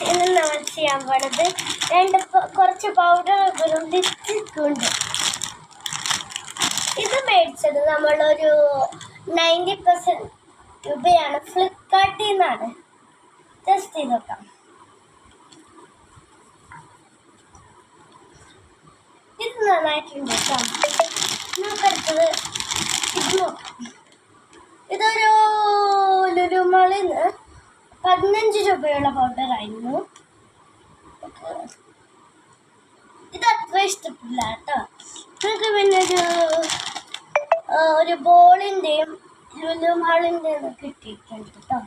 ഇന്ന് നമ്മൾ ചെയ്യാൻ പോണത് കുറച്ച് പൗഡറുകളും ലിപ്സ്റ്റിക്കുണ്ട്. ഇത് മേടിച്ചത് നമ്മളൊരു 90% രൂപയാണ്, ഫ്ലിപ്കാർട്ടിൽ നിന്നാണ്. ടെസ്റ്റ് ചെയ്ത് നോക്കാം. ഇത് നന്നായിട്ടുണ്ട് കേട്ടോ. നമുക്കടുത്തത് ഇത് നോക്കാം. ഇതൊരു ലുലുമാളിൽ നിന്ന് 15 രൂപയുള്ള പൗഡറായിരുന്നു. ഇത് അത്ര ഇഷ്ടപ്പെടില്ല കേട്ടോ. നമുക്ക് പിന്നെ ഒരു ബോളിൻ്റെയും ലുലുമാളിൻ്റെയും കിട്ടിയിട്ടുണ്ട് കേട്ടോ.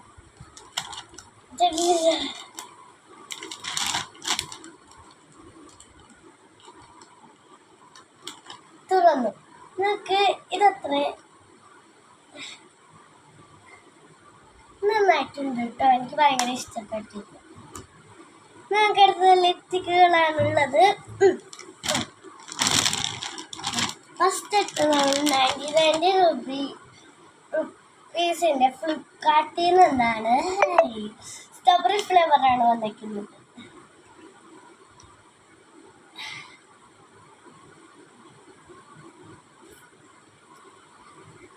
തുറന്നു. നമുക്ക് ഇതത്ര നന്നായിട്ടുണ്ട് കേട്ടോ. എനിക്ക് ഭയങ്കര ഇഷ്ടപ്പെട്ടിരുന്നു. നമുക്ക് അടുത്തത് ലിപ്സ്റ്റിക്കുകളാണുള്ളത്. ഫസ്റ്റ് എടുത്തതാണ് 99 റുപ്പീസിൻ്റെ ഫ്ലിപ്കാർട്ടിൽ നിന്നാണ്. സ്ട്രോബെറി ഫ്ലേവറാണ് വന്നിരിക്കുന്നത്.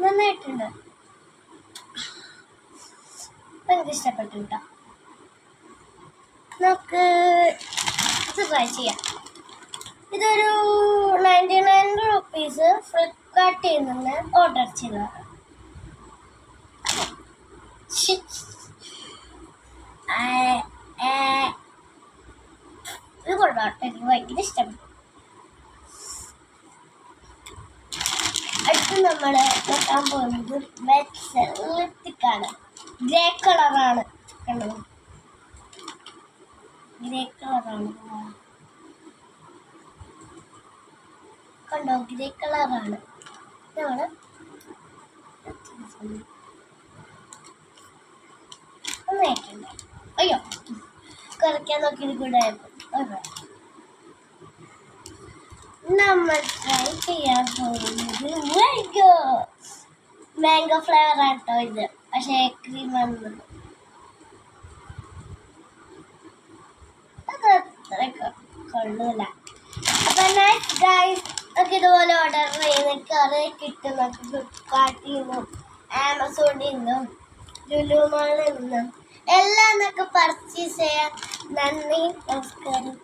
നന്നായിട്ടുണ്ട്, എനിക്ക് ഇഷ്ടപ്പെട്ടു കേട്ടോ. നമുക്ക് ഇത് ട്രൈ ചെയ്യാം. ഇതൊരു 99 റുപ്പീസ് ഫ്ലിപ്കാർട്ടിൽ നിന്ന് ഓർഡർ ചെയ്തതാണ്. ഇത് കൊള്ളാട്ടെ, എനിക്ക് ഭയങ്കര ഇഷ്ടപ്പെട്ടു. അടുത്ത് നമ്മൾ നോക്കാൻ പോകുന്നത് ലിപ്സ്റ്റിക്കാണ്. ഗ്രേ കളറാണ്, കണ്ടോ? ഗ്രേ കളറാണ് കണ്ടോ? ഗ്രേ കളറാണ്. ഇതാണ് നന്നായിട്ടുണ്ട്. അയ്യോ, കുറയ്ക്കാൻ നോക്കിയത് കൂടെ നമ്മൾ ട്രൈ ചെയ്യാൻ പോകുന്നത് മാംഗോ ഫ്ലേവർ ആട്ടോ ഇത്. പക്ഷേ ക്രീം വന്നത് അത് അത്ര കൊള്ളൂല. അപ്പൊ നൈസ് ഗൈസ്, നമുക്ക് ഇതുപോലെ ഓർഡർ ചെയ്യുന്ന അത് കിട്ടും. നമുക്ക് ഫ്ലിപ്കാർട്ടിൽ നിന്നും ആമസോണിൽ നിന്നും ലുലുമാളിൽ നിന്നും എല്ലാം നമുക്ക് പർച്ചേസ് ചെയ്യാം. നന്ദി, നമസ്കാരം.